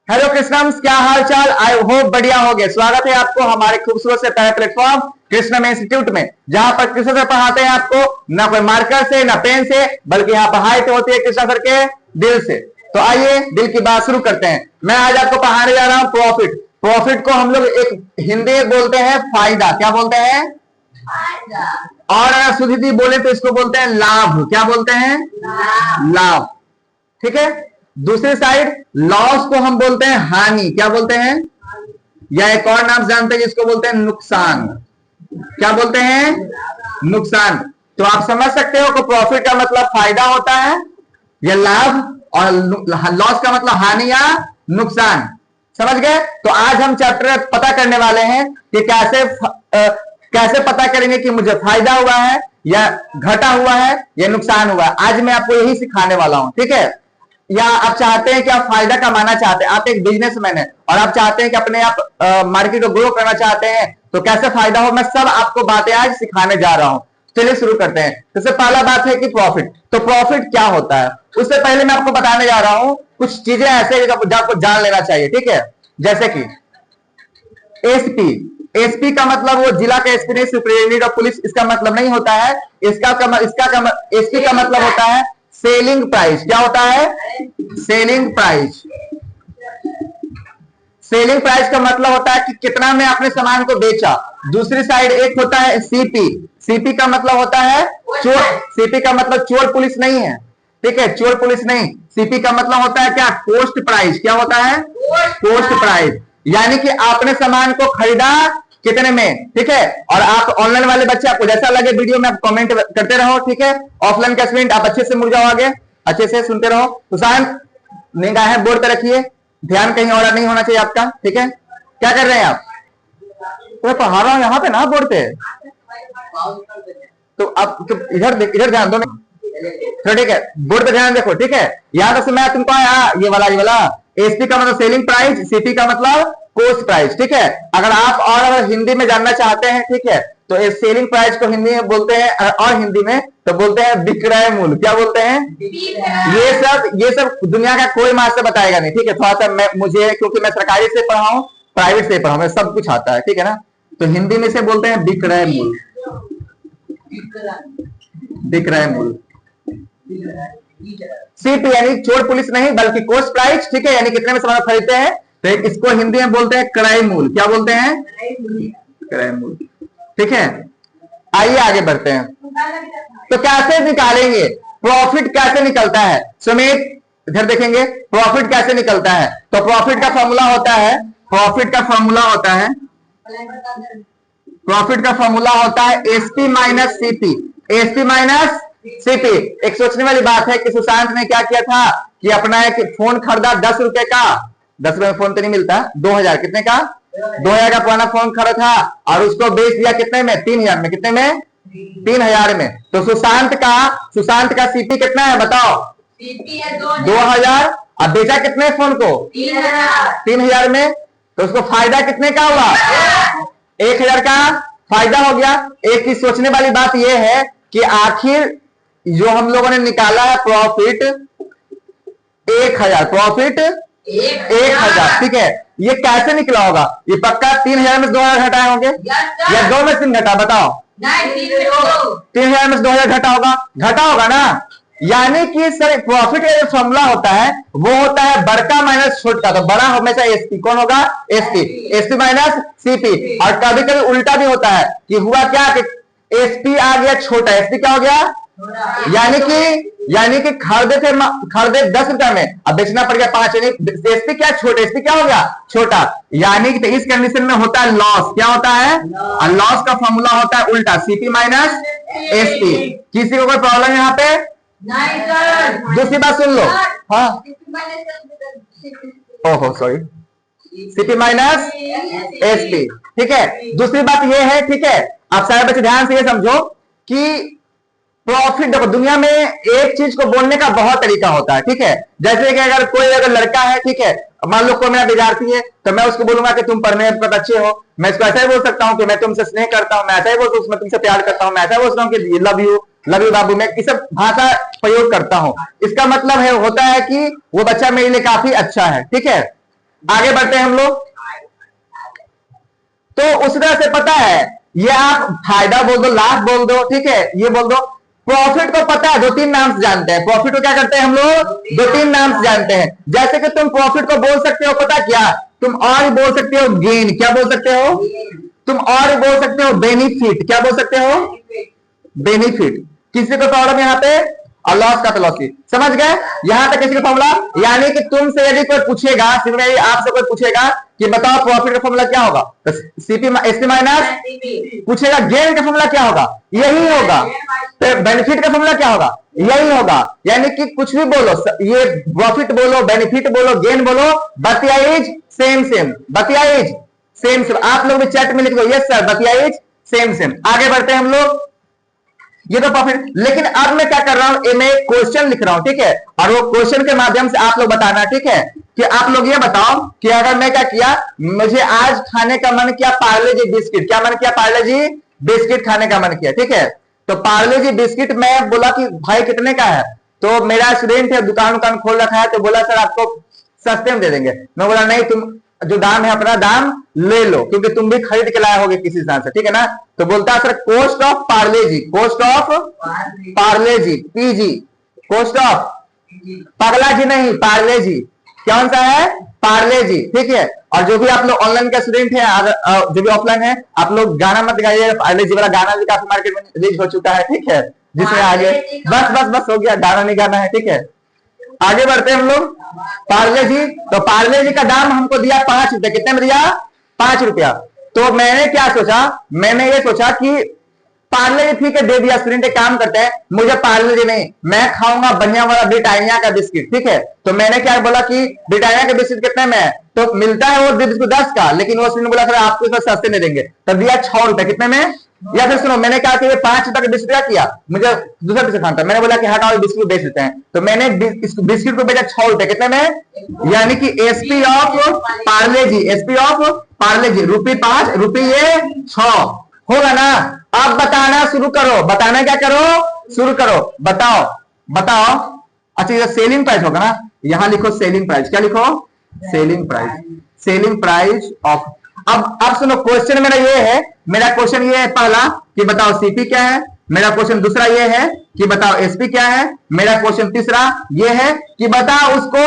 Hello कृष्णम्स, क्या हाल चाल। I hope बढ़िया हो गए। स्वागत है आपको हमारे खूबसूरत से प्यारे प्लेटफॉर्म कृष्णम इंस्टीट्यूट में, जहां पर कृष्ण सर पढ़ाते हैं आपको ना कोई मार्कर से ना पेन से, बल्कि यहाँ पढ़ाई तो होती है कृष्ण सर के दिल से। तो आइए दिल की बात शुरू करते हैं। मैं आज आपको पढ़ाने जा रहा हूँ प्रॉफिट। प्रॉफिट को हम लोग एक हिंदी में बोलते हैं फायदा। क्या बोलते हैं? फायदा। और अगर सुधीदी बोले तो इसको बोलते हैं लाभ। क्या बोलते हैं? लाभ। ठीक है। दूसरी साइड लॉस को हम बोलते हैं हानि। क्या बोलते हैं? या एक और नाम जानते हैं जिसको बोलते हैं नुकसान। क्या बोलते हैं? नुकसान। तो आप समझ सकते हो कि प्रॉफिट का मतलब फायदा होता है या लाभ, और लॉस का मतलब हानि या नुकसान। समझ गए? तो आज हम चैप्टर पता करने वाले हैं कि कैसे पता करेंगे कि मुझे फायदा हुआ है या घटा हुआ है या नुकसान हुआ है। आज मैं आपको यही सिखाने वाला हूं। ठीक है। या आप चाहते हैं कि आप फायदा कमाना चाहते हैं, आप एक बिजनेसमैन है और आप चाहते हैं कि अपने आप मार्केट को ग्रो करना चाहते हैं, तो कैसे फायदा हो, मैं सब आपको बातें आज सिखाने जा रहा हूं। चलिए शुरू करते हैं। सबसे पहला बात है कि प्रॉफिट। तो प्रॉफिट क्या होता है, उससे पहले मैं आपको बताने जा रहा हूं कुछ चीजें ऐसे जो आपको जान लेना चाहिए। ठीक है। जैसे कि एसपी। एसपी का मतलब वो जिला का एसपी नहीं, सुपरिटेंडेंट ऑफ पुलिस, इसका मतलब नहीं होता है। एसपी का मतलब होता है सेलिंग प्राइस। क्या होता है? Selling price. सेलिंग प्राइस का मतलब होता है कि कितना में आपने सामान को बेचा। दूसरी साइड एक होता है सीपी। सीपी का मतलब होता है चोर। सीपी का मतलब चोर पुलिस नहीं है। ठीक है, चोर पुलिस नहीं। सीपी का मतलब होता है क्या? Cost price. क्या होता है? Cost price. यानी कि आपने सामान को खरीदा कितने में। ठीक है। और आप ऑनलाइन वाले बच्चे, आपको जैसा लगे वीडियो में आप कमेंट करते रहो। ठीक है। ऑफलाइन का स्टूडेंट आप अच्छे से मुड़ जाओ, आगे अच्छे से सुनते रहो। सुशांत, निगाहें बोर्ड पे रखिए, ध्यान कहीं और नहीं होना चाहिए आपका। ठीक है। क्या कर रहे हैं आप? तो पढ़ा रहा हूं यहाँ पे ना, बोर्ड पे। तो आप तो इधर ध्यान दो। तो ठीक है, बोर्ड पे ध्यान देखो। ठीक है। यहाँ तक से मैं तुमको आया ये वाला एसपी का मतलब सेलिंग प्राइस, सीपी का मतलब कॉस्ट प्राइस। ठीक है। अगर हिंदी में जानना चाहते हैं, ठीक है, तो इस सेलिंग प्राइस को हिंदी में बोलते हैं, और हिंदी में तो बोलते हैं विक्रय मूल्य। क्या बोलते हैं? ये सब दुनिया का कोई मास्टर बताएगा नहीं। ठीक है। थोड़ा सा मुझे, क्योंकि मैं सरकारी से पढ़ा हूं, प्राइवेट से पढ़ा हूं, सब कुछ आता है। ठीक है ना। तो हिंदी में से बोलते हैं विक्रय मूल्य। विक्रय मूल्य। सीपी यानी चोर पुलिस नहीं, बल्कि कॉस्ट प्राइस। ठीक है। यानी कितने में सामान खरीदते हैं, तो इसको हिंदी में बोलते हैं क्रय मूल्य। क्या बोलते हैं? क्रय मूल्य। ठीक है। आइए आगे बढ़ते हैं। तो कैसे निकालेंगे प्रॉफिट, कैसे निकलता है सुमित? इधर देखेंगे प्रॉफिट कैसे निकलता है। तो प्रॉफिट का फॉर्मूला होता है, प्रॉफिट का फॉर्मूला होता है SP minus CP. SP minus CP. एक सोचने वाली बात है कि सुशांत ने क्या किया था कि अपना एक फोन खरीदा 10 रुपए का। 10 रुपए में फोन तो नहीं मिलता, 2000 कितने का? 2000 का पुराना फोन खरीदा था और उसको बेच दिया कितने में? 3000 में। कितने में? 3000 में। तो सुशांत का सीपी कितना है बताओ? सीपी है 2000। अब बेचा कितने फोन को? 3000 में। तो उसको फायदा कितने का हुआ? 1000 का फायदा हो गया। एक ही सोचने वाली बात यह है कि आखिर जो हम लोगों ने निकाला है प्रॉफिट 1000, प्रॉफिट 1000। ठीक है। ये कैसे निकला होगा? ये पक्का 3000 में 2000 घटाए होंगे या 2 में 3 घटा? बताओ। 3000 में 2000 घटा होगा ना। यानी कि सर प्रॉफिट का जो फॉर्मूला होता है वो होता है बड़का माइनस छोटा। तो बड़ा हमेशा एसपी। कौन होगा? एसपी। SP minus CP. और कभी कभी उल्टा भी होता है कि हुआ क्या कि एसपी आ गया छोटा, एसपी क्या हो गया? यानी कि खरीदे 10 रुपए में, अब बेचना पड़ गया 5। एसपी क्या? छोटा। एसपी क्या हो गया? छोटा। यानी कि तो इस कंडीशन में होता है लॉस। क्या होता है? और लॉस का फॉर्मूला होता है उल्टा, सीपी माइनस एसपी। किसी को कोई प्रॉब्लम यहाँ पे? नहीं सर। दूसरी बात सुन लो। हाँ, ओहो सॉरी, सीपी माइनस एसपी। ठीक है। दूसरी बात यह है, ठीक है, आप सारे बच्चे ध्यान से ये समझो कि प्रॉफिट, देखो दुनिया में एक चीज को बोलने का बहुत तरीका होता है। ठीक है। जैसे कि अगर लड़का है, ठीक है, मान लो कोई मेरा विद्यार्थी है, तो मैं उसको बोलूंगा कि तुम पढ़ने में बहुत अच्छे हो। मैं इसको ऐसा ही बोल सकता हूँ कि मैं तुमसे स्नेह करता हूँ, मैं ऐसा ही बोल सकता हूँ मैं तुमसे प्यार करता हूँ, मैं ऐसा बोल सकता हूँ कि लव यू बाबू। मैं इस सब भाषा प्रयोग करता हूँ। इसका मतलब है होता है कि वो बच्चा मेरे लिए काफी अच्छा है। ठीक है। आगे बढ़ते हैं हम लोग। तो उस तरह से पता है, ये आप फायदा बोल दो, लाभ बोल दो, ठीक है, ये बोल दो। प्रॉफिट को पता है, दो तीन नाम से जानते हैं। प्रॉफिट को क्या करते हैं हम लोग, दो तीन नाम से जानते हैं। जैसे कि तुम प्रॉफिट को बोल सकते हो, पता क्या, तुम और बोल सकते हो गेन, क्या बोल सकते हो, तुम और बोल सकते हो बेनिफिट, क्या बोल सकते हो, बेनिफिट। किसी को प्रॉब्लम यहाँ पे, और लॉस का तो लॉस की, समझ गए यहां तक किसी का फॉर्मूला। यानी कि तुमसे यदि कोई पूछेगा, सिमिलरली आपसे कोई पूछेगा कि बताओ प्रॉफिट का फॉर्मूला क्या होगा, तो सीपी एसपी माइनस, पूछेगा गेन का फॉर्मूला क्या होगा, यही होगा। तो बेनिफिट का फॉर्मूला क्या होगा, यही होगा। यानी कि कुछ भी बोलो, ये प्रॉफिट बोलो, बेनिफिट बोलो, गेन बोलो, बतिया इज सेम सेम, बतिया इज सेम सेम। आप लोग भी चैट में लिख दो, यस सर बतिया इज सेम सेम। आगे बढ़ते हैं हम लोग। ये तो प्रॉफिट, लेकिन अब मैं क्या कर रहा हूं, मैं क्वेश्चन लिख रहा हूं, ठीक है, और वो क्वेश्चन के माध्यम से आप लोग बताना, ठीक है, कि आप लोग ये बताओ कि अगर मैं क्या किया, मुझे आज खाने का मन किया पार्ले जी बिस्किट, क्या मन किया, पार्ले जी बिस्किट खाने का मन किया, ठीक है। तो पार्ले जी बिस्किट मैं बोला कि भाई कितने का है, तो मेरा स्टूडेंट है, दुकान खोल रखा है, तो बोला सर आपको सस्ते में दे देंगे। मैं बोला नहीं, तुम जो दाम है अपना दाम ले लो, क्योंकि तुम भी खरीद के लाए होगे किसी स्थान से, ठीक है ना। तो बोलता है sir cost of Parle G, cost of Parle G, PG, cost of, पगला जी नहीं, पार्ले जी, कौन सा है, पार्ले जी, ठीक है। और जो भी आप लोग ऑनलाइन का स्टूडेंट है, जो भी ऑफलाइन है, आप लोग गाना मत गाइए, पार्ले जी वाला गाना भी काफी मार्केट में रिलीज हो चुका है, ठीक है, जिसमें आगे बस बस बस हो गया, गाना नहीं गाना है, ठीक है। आगे बढ़ते हैं हम लोग। पार्ले जी, तो पार्ले जी का दाम हमको दिया 5 रुपए, कितने में दिया, 5 रुपया। तो मैंने क्या सोचा, मैंने ये सोचा कि पार्ले जी ठीक है दे दिया, स्टूडेंट एक काम करते हैं, मुझे पार्ले जी नहीं, मैं खाऊंगा बढ़िया वाला ब्रिटानिया का बिस्किट, ठीक है। तो मैंने क्या बोला कि ब्रिटानिया का बिस्किट कितने में है, तो मिलता है वो बिस्कुट 10 का, लेकिन वो स्टूडेंट बोला सर आपको इस सस्ते में देंगे, तब दिया 6 रुपए, कितने में। या फिर सुनो, मैंने क्या किया, 5 रुपए का बिस्कुट क्या किया, मुझे दूसरा बिस्कुट खाना था, मैंने बोला कि हटाओ बिस्कुट बेच देते हैं, तो मैंने बिस्कुट को बेचा 6 रुपए, कितने में, यानी कि SP of Parle G, SP of Parle G, ₹5 रुपये 6 होगा ना। अब बताना शुरू करो, बताना क्या करो, शुरू करो, बताओ बताओ। अच्छा ये सेलिंग प्राइस होगा ना, यहां लिखो सेलिंग प्राइस, क्या लिखो, selling price, selling price of. अब सुनो, क्वेश्चन मेरा ये है, मेरा क्वेश्चन ये है पहला कि बताओ सीपी क्या है, मेरा क्वेश्चन दूसरा ये है कि बताओ एसपी क्या है, मेरा क्वेश्चन तीसरा ये है कि बताओ उसको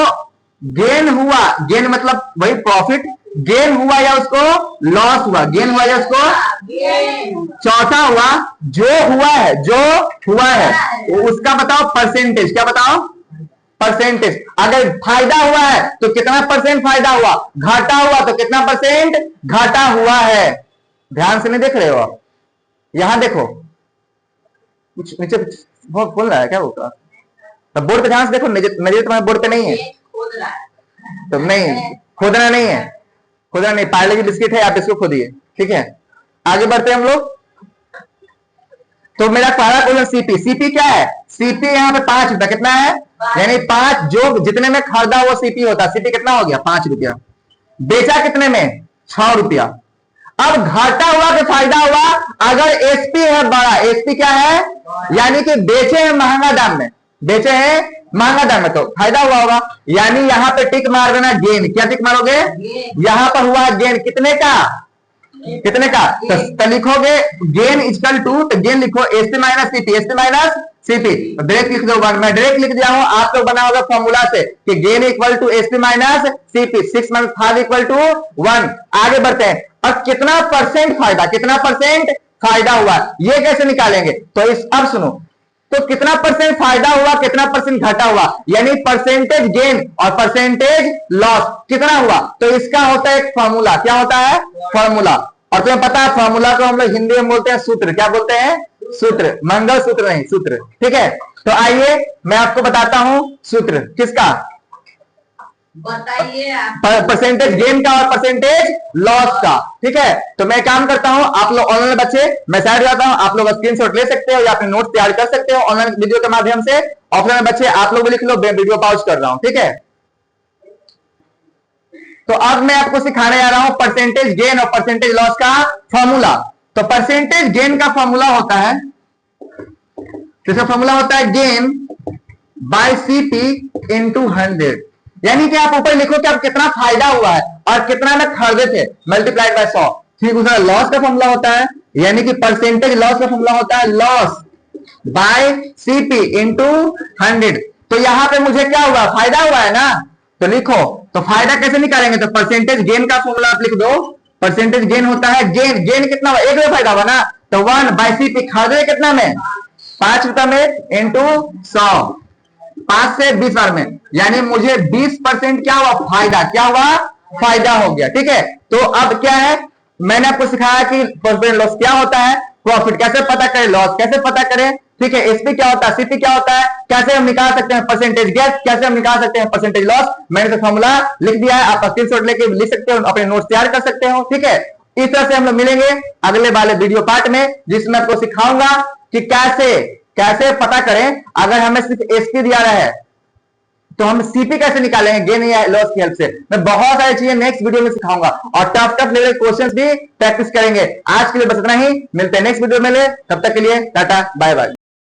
गेन हुआ, गेन मतलब वही प्रॉफिट, गेन हुआ या उसको लॉस हुआ, गेन हुआ या उसको, चौथा हुआ जो हुआ है, जो हुआ है उसका बताओ परसेंटेज, क्या बताओ, परसेंटेज। अगर फायदा हुआ है तो कितना परसेंट फायदा हुआ, घाटा हुआ तो कितना परसेंट घाटा हुआ है। ध्यान से नहीं देख रहे हो आप, यहां देखो, कुछ नीचे बहुत बोल रहा है क्या बोलता, तो बोर्ड पे ध्यान से देखो, नजर तुम्हारे बोर्ड पे नहीं है, तो नहीं खोदना नहीं है, खोदना नहीं, पार्ले जी बिस्किट है, आप इसको खोदिए, ठीक है। आगे बढ़ते हैं हम लोग। तो मेरा पहला क्वेश्चन सीपी, सीपी क्या है, सीपी यहाँ पे 5 रुपया, कितना है, यानी 5 जो जितने में खरीदा वो सीपी होता है, सीपी कितना हो गया 5 रुपया, बेचा कितने में 6 रुपया। अब घाटा हुआ कि फायदा हुआ, अगर एसपी है बड़ा, एसपी क्या है, यानी कि बेचे हैं महंगा दाम में, बेचे हैं महंगा दाम में, तो फायदा हुआ होगा, यानी यहां पे टिक मार देना गेन, क्या टिक मारोगे, यहां पर हुआ गेन कितने का, कितने का, तो लिखोगे गेन इक्वल टू, तो गेन लिखो SP minus CP, SP minus CP, direct लिख दो, मैं डायरेक्ट लिख दिया हूं, आप लोग बनाओगे फॉर्मूला से कि gain equal to SP minus CP, 6 minus 5 equal to 1। आगे बढ़ते हैं, अब कितना परसेंट फायदा, कितना परसेंट फायदा हुआ, ये कैसे निकालेंगे, तो इस, अब सुनो, तो कितना परसेंट फायदा हुआ, कितना परसेंट घाटा हुआ, यानी परसेंटेज गेन और परसेंटेज लॉस कितना हुआ, तो इसका होता है एक फॉर्मूला, क्या होता है, फॉर्मूला। और तुम्हें पता है फॉर्मूला को हम लोग हिंदी में बोलते हैं सूत्र, क्या बोलते हैं, सूत्र, मंगल सूत्र नहीं, सूत्र, ठीक है। तो आइए मैं आपको बताता हूं सूत्र किसका, बताइए, परसेंटेज गेन का और परसेंटेज लॉस का, ठीक है। तो मैं काम करता हूं, आप लोग ऑनलाइन बच्चे, मैं साइड जाता हूं, आप लोग स्क्रीनशॉट ले सकते हो या अपने नोट्स तैयार कर सकते हो ऑनलाइन वीडियो के माध्यम से। ऑफलाइन बच्चे आप लोग भी लिख लो, वीडियो पॉज कर रहा हूं, ठीक है। तो अब मैं आपको सिखाने जा रहा हूं परसेंटेज गेन और परसेंटेज लॉस का फॉर्मूला। तो परसेंटेज गेन का फॉर्मूला होता है, इसका फॉर्मूला होता है गेन बाय सीपी इंटू 100, यानी कि आप ऊपर लिखो कि आप कितना फायदा हुआ है और कितना में खरीदे थे, मल्टीप्लाइड बाय 100। ठीक, दूसरा लॉस का फॉर्मूला होता है, यानी कि परसेंटेज लॉस का फॉर्मूला होता है लॉस बाय सीपी इंटू 100। तो यहां पे मुझे क्या हुआ, फायदा हुआ है ना, तो लिखो। तो फायदा कैसे निकालेंगे, तो परसेंटेज गेन का फॉर्मूला आप लिख दो। परसेंटेज गेन होता है, गेन गेन कितना हुआ, 1 में फायदा हुआ ना, तो 1 बाय सीपी, खरीदे कितना में, 5 रुपए में इंटू 100, 5 से 20 बार में, यानी मुझे 20% क्या हुआ, फायदा, क्या हुआ, फायदा हो गया। ठीक है, तो अब क्या है, मैंने आपको सिखाया कि प्रॉफिट लॉस क्या होता है, प्रॉफिट कैसे पता करें, लॉस कैसे पता करें। ठीक है, एसपी क्या होता है, सीपी क्या होता है, कैसे हम निकाल सकते हैं परसेंटेज गेन, कैसे हम निकाल सकते हैं परसेंटेज लॉस। मैंने तो फॉर्मूला लिख दिया है, आप स्क्रीनशॉट लेके लिख सकते हो, अपने नोट्स तैयार कर सकते हो। ठीक है, इस तरह से हम लोग मिलेंगे अगले वाले वीडियो पार्ट में, जिसमें आपको सिखाऊंगा कि कैसे कैसे पता करें, अगर हमें सिर्फ एसपी दिया रहा है तो हम सीपी कैसे निकालेंगे गेन या लॉस की हेल्प से। मैं बहुत सारी चीजें नेक्स्ट वीडियो में सिखाऊंगा और टफ टफ लेवल क्वेश्चंस भी प्रैक्टिस करेंगे। आज के लिए बस इतना ही, मिलते हैं नेक्स्ट वीडियो में, तब तक के लिए टाटा बाय बाय।